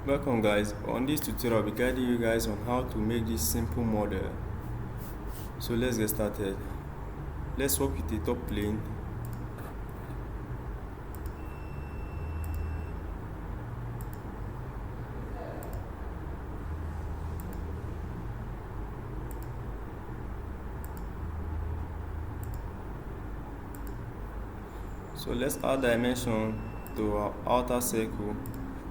Welcome guys. On this tutorial I'll be guiding you guys on how to make this simple model. So let's get started. Let's work with the top plane. So let's add dimension to our outer circle,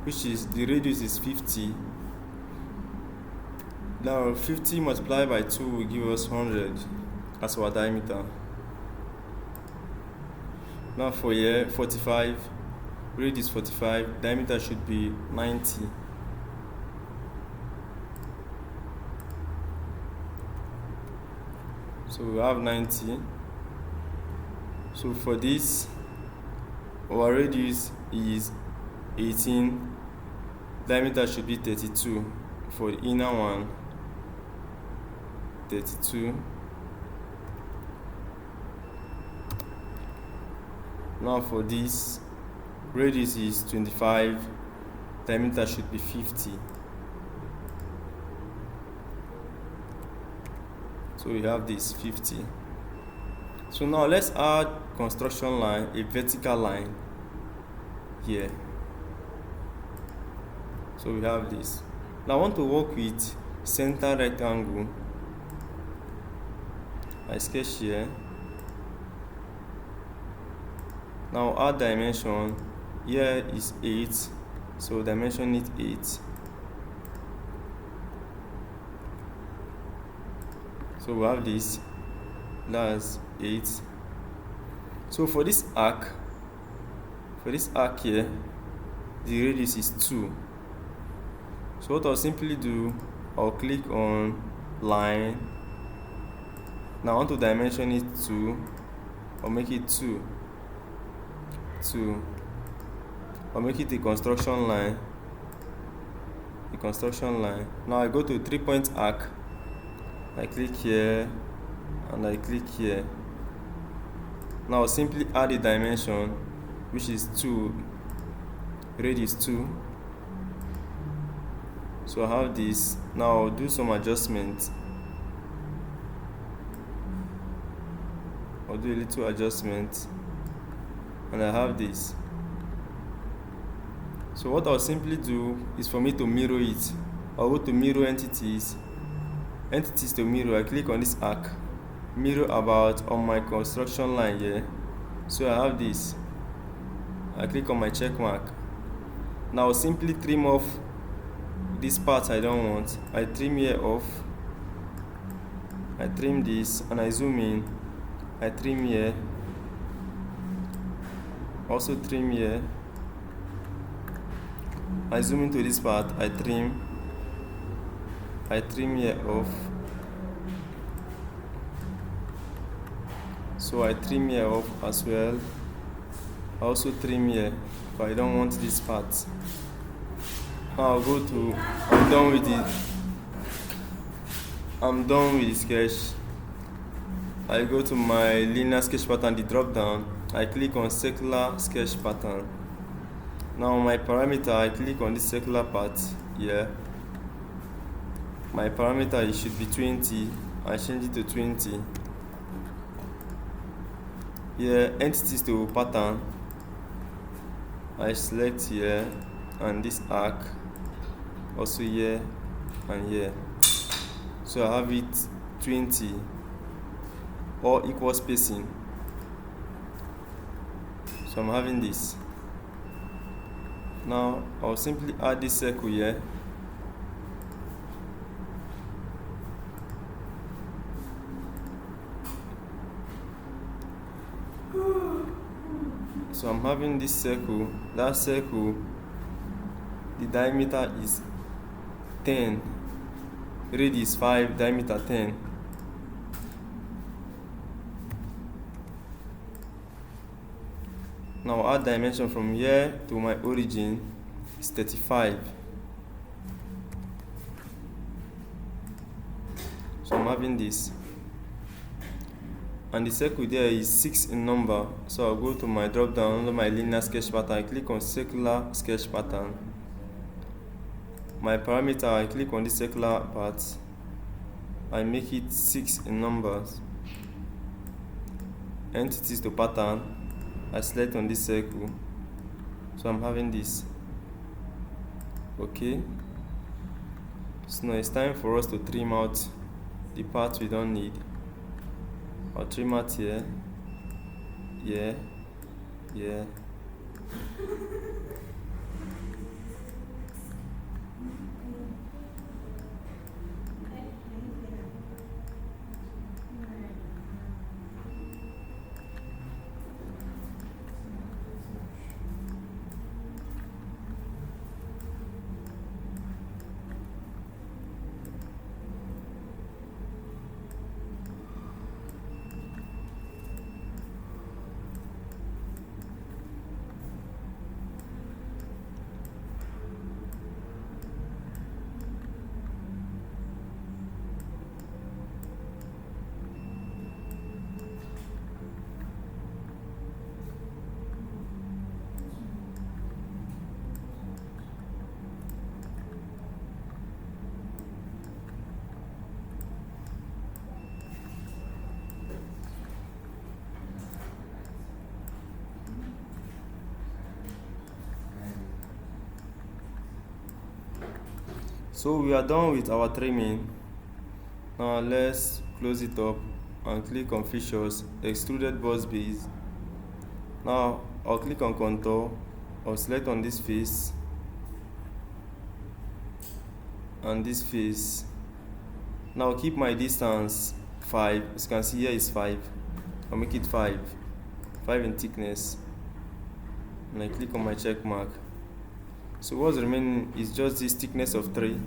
which is the radius is 50. Now 50 multiplied by 2 will give us 100 as our diameter. Now for here 45, radius 45, diameter should be 90. So we have 90. So for this, our radius is 18, diameter should be 32. For the inner one, 32. Now for this, radius is 25, diameter should be 50. So we have this 50. So now let's add construction line, a vertical line here. So we have this. Now I want to work with center rectangle. I sketch here. Now add dimension. Here is 8, so dimension it 8. So we have this. That's 8. So for this arc here, the radius is 2. So what I'll simply do, I'll click on line. Now I want to dimension it 2. I'll make it 2. I'll make it a construction line. Now I go to 3-point arc. I click here and I click here. Now I'll simply add a dimension, which is 2, radius 2. So I have this. Now I'll do some adjustments. I'll do a little adjustment, and I have this. So what I'll simply do is for me to mirror it. I'll go to mirror entities to mirror. I click on this arc, mirror about on my construction line here. So I have this. I click on my check mark. Now I'll simply trim off this part I don't want. I trim here off. I trim this and I zoom in. I trim here. Also trim here. I zoom into this part. I trim here off. So I trim here off as well. I also trim here, but I don't want this part. Now I'm done with it. I'm done with the sketch. I go to my linear sketch pattern, the drop down. I click on circular sketch pattern. Now my parameter, I click on this circular part here. My parameter, it should be 20. I change it to 20. Here, entities to pattern. I select here and this arc, also here and here. So I have it 20 or equal spacing. So I'm having this. Now I'll simply add this circle here. So I'm having this circle. That circle, the diameter is 10, radius 5, diameter 10. Now add dimension from here to my origin is 35. So I'm having this. And the circle there is 6 in number. So I'll go to my drop down under my linear sketch pattern. I click on circular sketch pattern. my parameter, I click on this circular part, I make it 6 in numbers. Entities to pattern, I select on this circle, so I'm having this. Okay, so now it's time for us to trim out the parts we don't need. I'll trim out here, here. So we are done with our trimming. Now let's close it up and click on features, extruded boss base. Now I'll click on contour, I'll select on this face and this face. Now keep my distance 5. As you can see here is 5. I'll make it 5 in thickness, and I click on my check mark. So what's remaining is just this thickness of 3.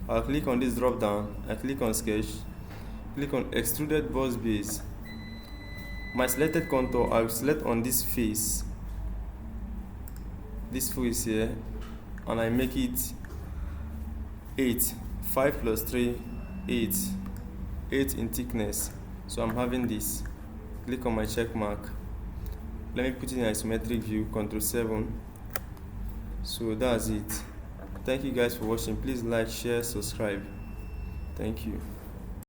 I'll click on this drop down, I click on sketch, click on extruded boss base. My selected contour, I'll select on this face here, and I make it 8. 5 plus 3, 8 in thickness. So I'm having this. Click on my check mark. Let me put it in isometric view, Ctrl 7. So that's it. Thank you guys for watching. Please like, share, subscribe. Thank you.